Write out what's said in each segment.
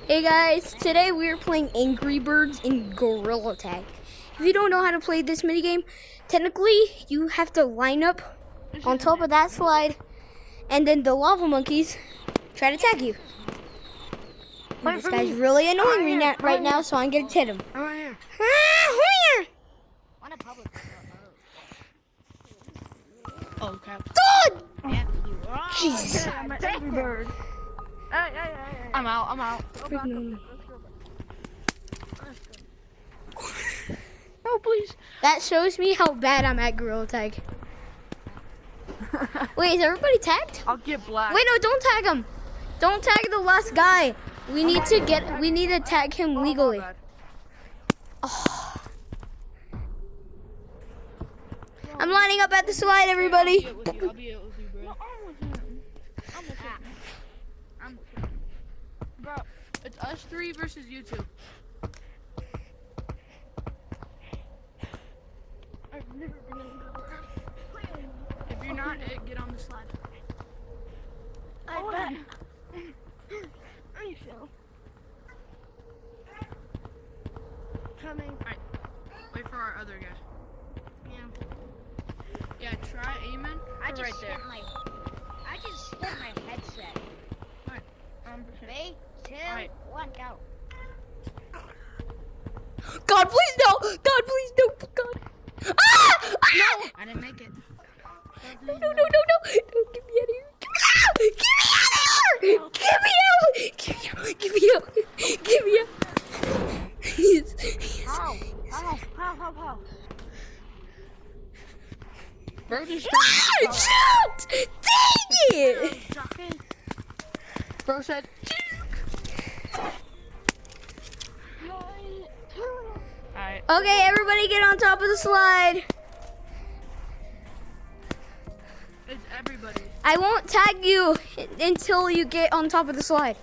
Hey guys, today we're playing Angry Birds in Gorilla Tag. If you don't know how to play this minigame, technically you have to line up on top of that slide and then the lava monkeys try to tag you. And this guy's really annoying me right now, so I'm gonna hit him. Oh crap. God! Jesus. I'm an Angry Bird. I'm out. No, please. That shows me how bad I'm at Gorilla Tag. Wait, is everybody tagged? I'll get black. Wait, no, don't tag him. Don't tag the last guy. We need to tag him legally. Oh. I'm lining up at the slide, everybody. I'll be it with you, bro. I'm with him. Bro, it's us three versus you two. I've never been able to. If you're not it, get on the slide. I bet. I feel. Coming. Alright, wait for our other guy. Yeah, try aiming. I just right there. I just hit my headset. Alright. 3, 2, Alright. 1, go. God, please no. God, please no. God. Ah! No. I didn't make it. No. Don't get me out of here. Get me out. Get me out. How? Bro, just Shoot! Dang it! Bro said. Alright. Okay, everybody get on top of the slide. It's everybody. I won't tag you until you get on top of the slide.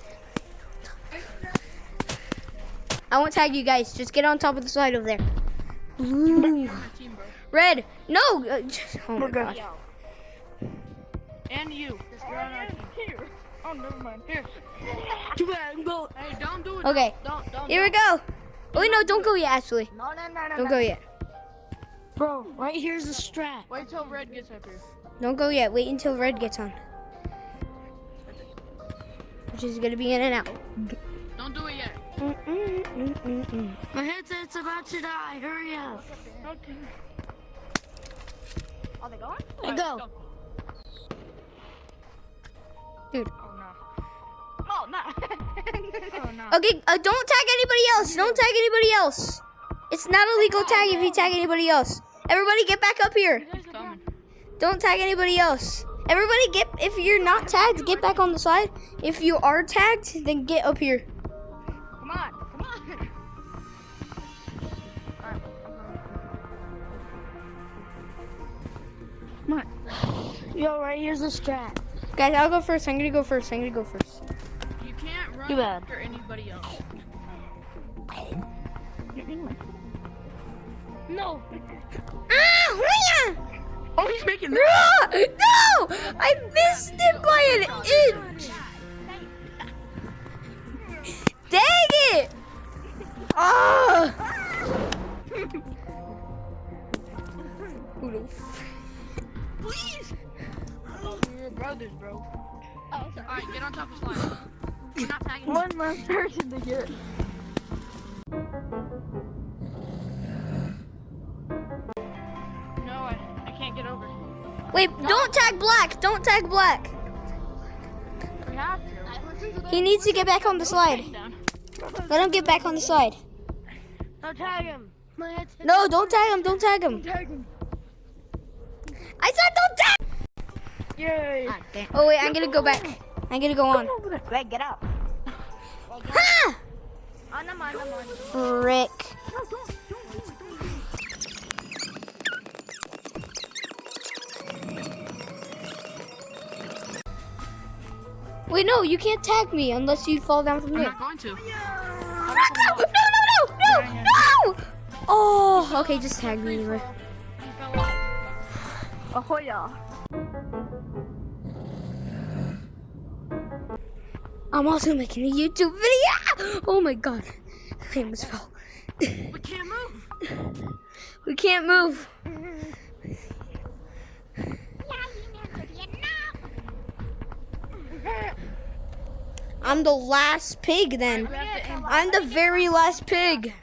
I won't tag you guys. Just get on top of the slide over there. Blue. You're on my team, bro. Red. No. Oh my We're good. God. And you. You're on our team. Here. Oh, never mind. Here. Too bad. Go. Hey, don't do it. Okay. Don't. Here we go. Oh, wait, no, don't go yet, Ashley. No. Don't go yet. Bro, right here's the strat. Wait till Red gets up here. Don't go yet. Wait until Red gets on. Which is gonna be in and out. Don't do it yet. My headset's about to die. Hurry up. Okay. Are they going? I go. Dude. Oh no. Oh, no. Oh no. Okay, don't tag anybody else. Don't tag anybody else. It's not illegal tag if you tag anybody else. Everybody get back up here. He's coming. Don't tag anybody else. Everybody if you're not tagged, get back on the slide. If you are tagged, then get up here. Come on. Alright, Come on. Yo, right here's the strat. Guys, I'll go first. I'm gonna go first. You can't run Too bad. after anybody else. No. Oh, he's making No! I missed it by an inch. Dang it! Oh! Please. Oh, we're brothers, bro. Alright, get on top of the slide. We're not tagging you. One less person to get. No, I can't get over. Wait, don't tag Black. Don't tag Black. We have to. He needs to get back on the slide. Down. Let him get back on the slide. Don't tag him. My headset. No, don't tag him. Don't tag him. Tag him. I said don't tag. Yay. Oh wait, I'm gonna go back. I'm gonna go on. Greg, get up. Ha! I'm on. Frick. Wait, no, you can't tag me unless you fall down from I'm there. not going to. No! Oh, okay, just tag me anyway. He fell off. Ahoya. I'm also making a YouTube video. Oh my god. I almost fell. We can't move. We can't move. I'm the last pig then. We have to aim. I'm the very last pig.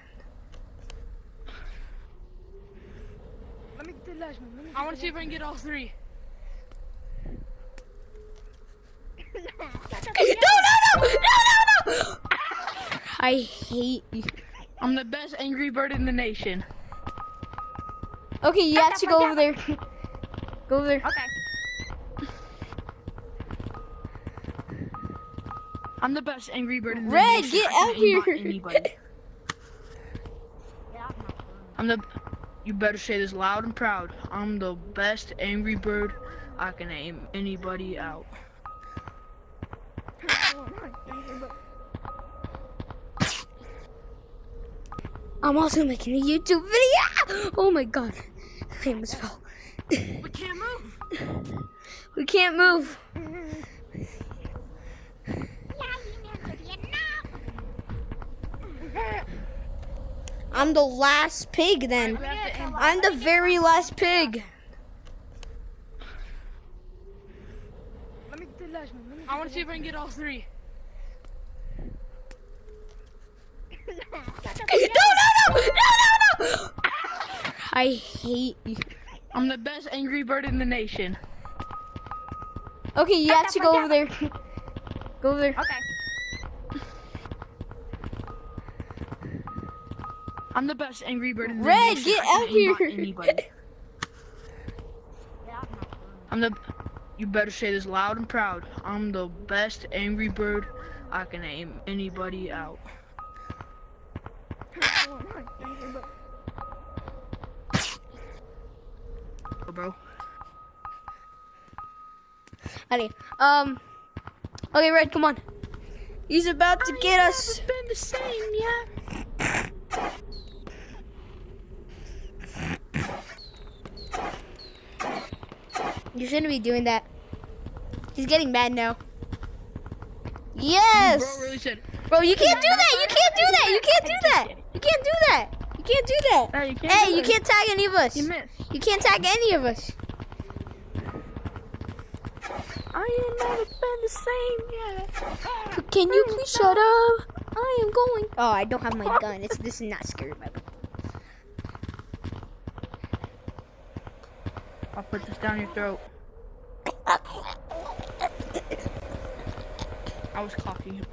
I want to see if I can get all three. No. I hate you. I'm the best Angry Bird in the nation. Okay, you have to go over there. Go over there. Okay. I'm the best Angry Bird in the Red, nation. get I can out aimbot here. Anybody. Yeah, I'm the. You better say this loud and proud. I'm the best Angry Bird. I can aim anybody out. I'm also making a YouTube video. Oh my god. I almost fell. We can't move. We can't move. I'm the last pig then. We have to aim. I'm the very last pig. I want to see if I can get all three. No. I hate you. I'm the best Angry Bird in the nation. Okay, you have to go over there. Go over there. Okay. I'm the best Angry Bird in the Red, nation. get I can out aimbot here. Anybody. Yeah, I'm the. You better say this loud and proud. I'm the best Angry Bird. I can aim anybody out. Bro. Alright, okay, Red, come on. He's about to get us. Been the same, yeah. You shouldn't be doing that. He's getting mad now. Yes! Bro really said. Bro, you can't do that! You can't do that! You can't do that! You can't do that! You can't do that! Hey, you can't. Hey, do you it. can't tag any of us! You missed. You can't tag any of us! I ain't never been the same, yeah. Can you please shut up? I am going. Oh, I don't have my gun. This is not scary, my bro. I'll put this down your throat. I was cocking him.